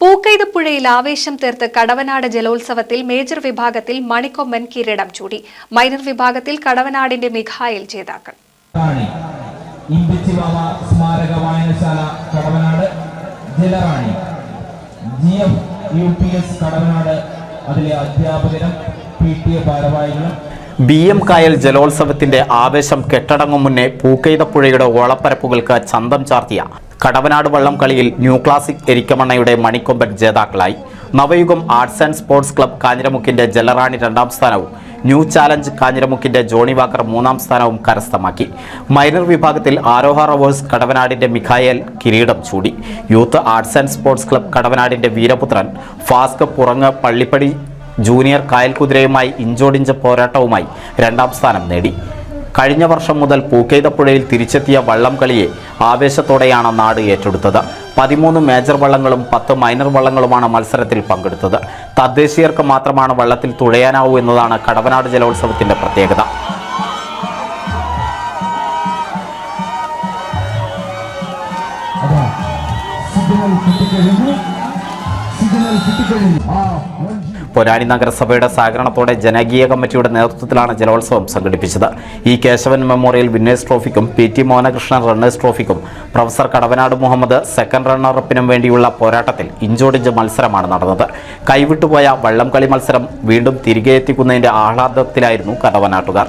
പൂക്കൈതപ്പുഴയിൽ ആവേശം തീർത്ത് കടവനാട് ജലോത്സവത്തിൽ മേജർ വിഭാഗത്തിൽ മണിക്കൊമ്പൻ കിരീടം ചൂടി. മൈനർ വിഭാഗത്തിൽ കടവനാടിന്റെ മിഖായിൽ ജേതാക്കൾ. സ്മാരക വായനശാല കടവനാട്, ജലറാണി GFUPS കടവനാട്, അതിലെ അധ്യാപകരും PTA ഭാരവാഹികളും. BM കായൽ ജലോത്സവത്തിന്റെ ആവേശം കെട്ടടങ്ങും മുന്നേ പൂക്കൈതപ്പുഴയുടെ ഓളപ്പരപ്പുകൾക്ക് ചന്തം ചാർത്തിയ കടവനാട് വള്ളം കളിയിൽ ന്യൂ ക്ലാസിക് എരിക്കമണ്ണയുടെ മണിക്കൊമ്പൻ ജേതാക്കളായി. നവയുഗം ആർട്സ് ആൻഡ് സ്പോർട്സ് ക്ലബ് കാഞ്ഞിരമുക്കിന്റെ ജലറാണി 2ാം സ്ഥാനവും ന്യൂ ചാലഞ്ച് കാഞ്ഞിരമുക്കിന്റെ ജോണി വാക്കർ 3ാം സ്ഥാനവും കരസ്ഥമാക്കി. മൈനർ വിഭാഗത്തിൽ ആരോഹ റവേഴ്സ് കടവനാടിന്റെ മിഖായേൽ കിരീടം ചൂടി. Youth arts and sports club കടവനാടിന്റെ വീരപുത്രൻ ഫാസ്ക് പുറങ്ങ് പള്ളിപ്പടി ജൂനിയർ കായൽക്കുതിരയുമായി ഇഞ്ചോടിഞ്ച് പോരാട്ടവുമായി 2ാം സ്ഥാനം നേടി. കഴിഞ്ഞ വർഷം മുതൽ പൂക്കൈതപ്പുഴയിൽ തിരിച്ചെത്തിയ വള്ളം കളിയെ ആവേശത്തോടെയാണ് നാട് ഏറ്റെടുത്തത്. 13 മേജർ വള്ളങ്ങളും 10 മൈനർ വള്ളങ്ങളുമാണ് മത്സരത്തിൽ പങ്കെടുത്തത്. തദ്ദേശീയർക്ക് മാത്രമാണ് വള്ളത്തിൽ തുഴയാനാവൂ എന്നതാണ് കടവനാട് ജലോത്സവത്തിന്റെ പ്രത്യേകത. പൊന്നാനി നഗരസഭയുടെ സഹകരണത്തോടെ ജനകീയ കമ്മിറ്റിയുടെ നേതൃത്വത്തിലാണ് ജലോത്സവം സംഘടിപ്പിച്ചത്. ഇ കേശവൻ മെമ്മോറിയൽ വിന്നേഴ്സ് ട്രോഫിക്കും PT മോഹനകൃഷ്ണൻ റണ്ണേഴ്സ് ട്രോഫിക്കും പ്രൊഫസർ കടവനാട് മുഹമ്മദ് സെക്കൻഡ് റണ്ണറപ്പിനും വേണ്ടിയുള്ള പോരാട്ടത്തിൽ ഇഞ്ചോടിഞ്ച് മത്സരമാണ് നടന്നത്. കൈവിട്ടുപോയ വള്ളം കളി മത്സരം വീണ്ടും തിരികെ എത്തിക്കുന്നതിന്റെ ആഹ്ലാദത്തിലായിരുന്നു കടവനാട്ടുകാർ.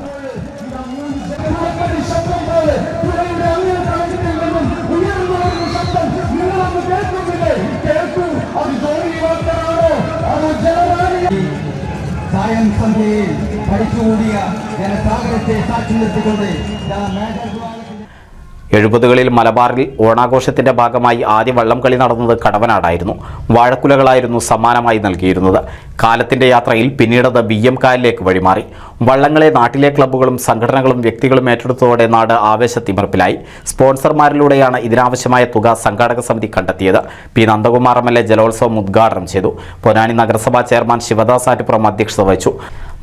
എഴുപതുകളിൽ മലബാറിൽ ഓണാഘോഷത്തിന്റെ ഭാഗമായി ആദ്യ വള്ളം കളി നടന്നത് കടവനാടായിരുന്നു. വാഴക്കുലകളായിരുന്നു സമ്മാനമായി നൽകിയിരുന്നത്. കാലത്തിന്റെ യാത്രയിൽ പിന്നീടത് BM കായലിലേക്ക് വഴിമാറി. വള്ളങ്ങളെ നാട്ടിലെ ക്ലബ്ബുകളും സംഘടനകളും വ്യക്തികളും ഏറ്റെടുത്തതോടെ നാട് ആവേശത്തിമിർപ്പിലായി. സ്പോൺസർമാരിലൂടെയാണ് ഇതിനാവശ്യമായ തുക സംഘാടക സമിതി കണ്ടെത്തിയത്. P നന്ദകുമാർ MLA ജലോത്സവം ഉദ്ഘാടനം ചെയ്തു. പൊന്നാനി നഗരസഭാ ചെയർമാൻ ശിവദാസ് ആറ്റുപുറം അധ്യക്ഷത വഹിച്ചു.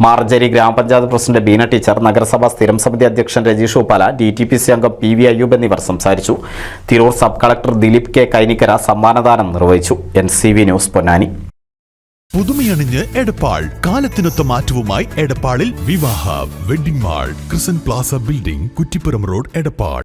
മാർജരി ഗ്രാമപഞ്ചായത്ത് പ്രസിഡന്റ് ബീന ടീച്ചർ, നഗരസഭാ സ്ഥിരം സമിതി അധ്യക്ഷൻ രജീഷ് ഉപ്പാല, DTPC അംഗം PV അയ്യൂബ് എന്നിവർ സംസാരിച്ചു. Tirur sub collector Dileep K Kainikkara സമ്മാനദാനം നിർവഹിച്ചു. NCV news Ponnani. പുതുമയണിഞ്ഞ് എടപ്പാൾ, കാലത്തിനൊത്ത മാറ്റവുമായി എടപ്പാളിൽ വിവാഹ വെഡിംഗ് മാൾ, ക്രിസൻ plaza building, Kuttippuram road, Edappal.